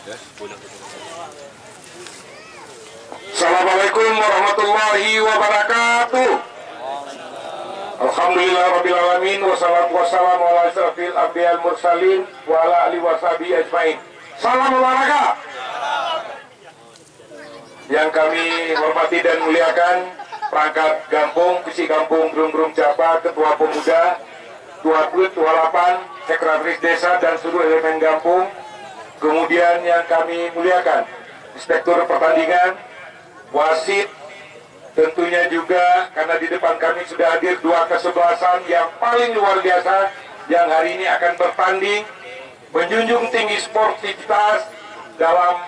Assalamualaikum warahmatullahi wabarakatuh. Alhamdulillah rabbil alamin, wassalatu wassalamu ala asyrafil anbiya'il mursalin wa ala alihi washabihi ajmain. Salam olahraga. Yang kami hormati dan muliakan perangkat Gampung, Visi Gampung Grung Japa, Ketua Pemuda, Tua Put, Tua Lapan, Sekretaris Desa dan seluruh elemen Gampung. Kemudian yang kami muliakan Inspektur Pertandingan, wasit, tentunya juga karena di depan kami sudah hadir dua kesebelasan yang paling luar biasa yang hari ini akan bertanding menjunjung tinggi sportivitas dalam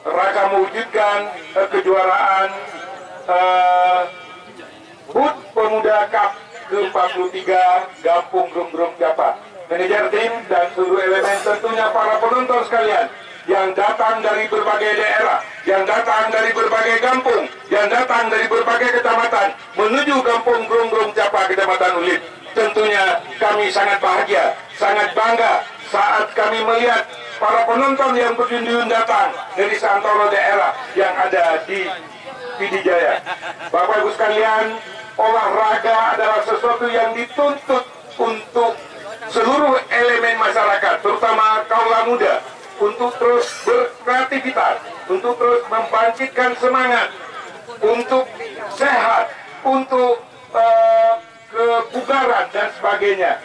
rangka mewujudkan kejuaraan HUT Pemuda Cup ke-43 Gampung Grung Japa. Manajer tim dan seluruh elemen, tentunya para penonton sekalian yang datang dari berbagai daerah, yang datang dari berbagai kampung, yang datang dari berbagai kecamatan menuju Kampung Grung Japa, Kecamatan Ulit. Tentunya kami sangat bahagia, sangat bangga saat kami melihat para penonton yang berjunjung datang dari seantero daerah yang ada di Pidijaya. Bapak Ibu sekalian, olahraga adalah sesuatu yang dituntut untuk seluruh elemen masyarakat, terutama kaula muda, untuk terus berkreativitas, untuk terus membangkitkan semangat, untuk sehat, untuk kebugaran dan sebagainya.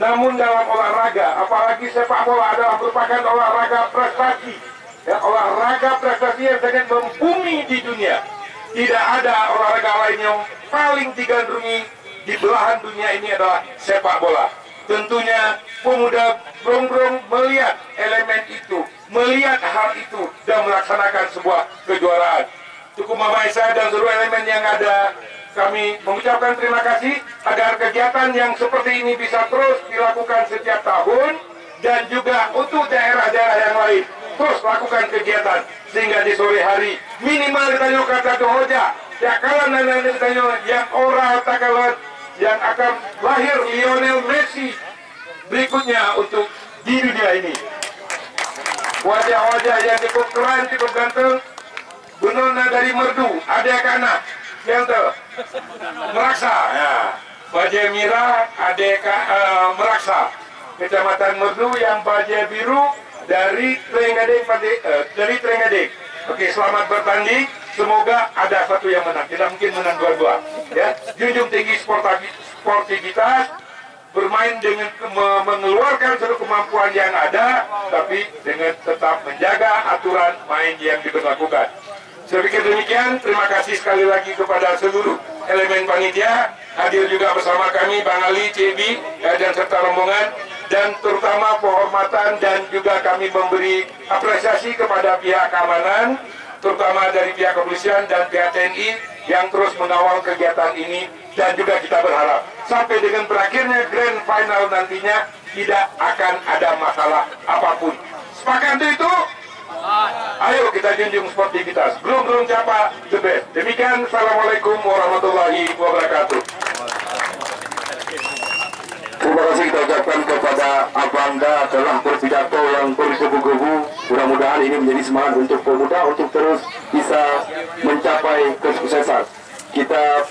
Namun dalam olahraga, apalagi sepak bola adalah merupakan olahraga prestasi, ya, olahraga prestasi yang sangat membumi di dunia. Tidak ada olahraga lain yang paling digandrungi di belahan dunia ini adalah sepak bola. Tentunya pemuda Grung melihat elemen itu, melihat hal itu dan melaksanakan sebuah kejuaraan. Cukup Mama Esa dan seluruh elemen yang ada, kami mengucapkan terima kasih agar kegiatan yang seperti ini bisa terus dilakukan setiap tahun dan juga untuk daerah-daerah yang lain terus lakukan kegiatan sehingga di sore hari minimal ditanya kata hoja ya kalan dan ditanya yang orang takalan yang akan lahir Lionel Messi berikutnya untuk di dunia ini. Wajah-wajah yang cukup keren, cukup ganteng, benona dari Merdu, adek anak yang Meraksa, ya. Bajai Mira, adek Meraksa, Kecamatan Merdu, yang bajai biru dari Trengadek. Oke, selamat bertanding. Semoga ada satu yang menang. Tidak mungkin menang dua-dua. Ya, junjung tinggi sportivitas, bermain dengan mengeluarkan seluruh kemampuan yang ada, tapi dengan tetap menjaga aturan main yang diberlakukan. Saya pikir demikian. Terima kasih sekali lagi kepada seluruh elemen panitia. Hadir juga bersama kami Bang Ali, Cebi, dan serta rombongan. Dan terutama penghormatan dan juga kami memberi apresiasi kepada pihak keamanan, terutama dari pihak kepolisian dan pihak TNI yang terus mengawal kegiatan ini. Dan juga kita berharap sampai dengan berakhirnya grand final nantinya tidak akan ada masalah apapun. Sepakat itu? Ayo kita junjung sportivitas. Grung Japa the best. Demikian, assalamualaikum warahmatullahi wabarakatuh. Terima kasih kita ucapkan kepada Abangda telah berpidato yang bergebu-gebu. Mudah-mudahan ini menjadi semangat untuk pemuda untuk terus bisa mencapai kesuksesan. Kita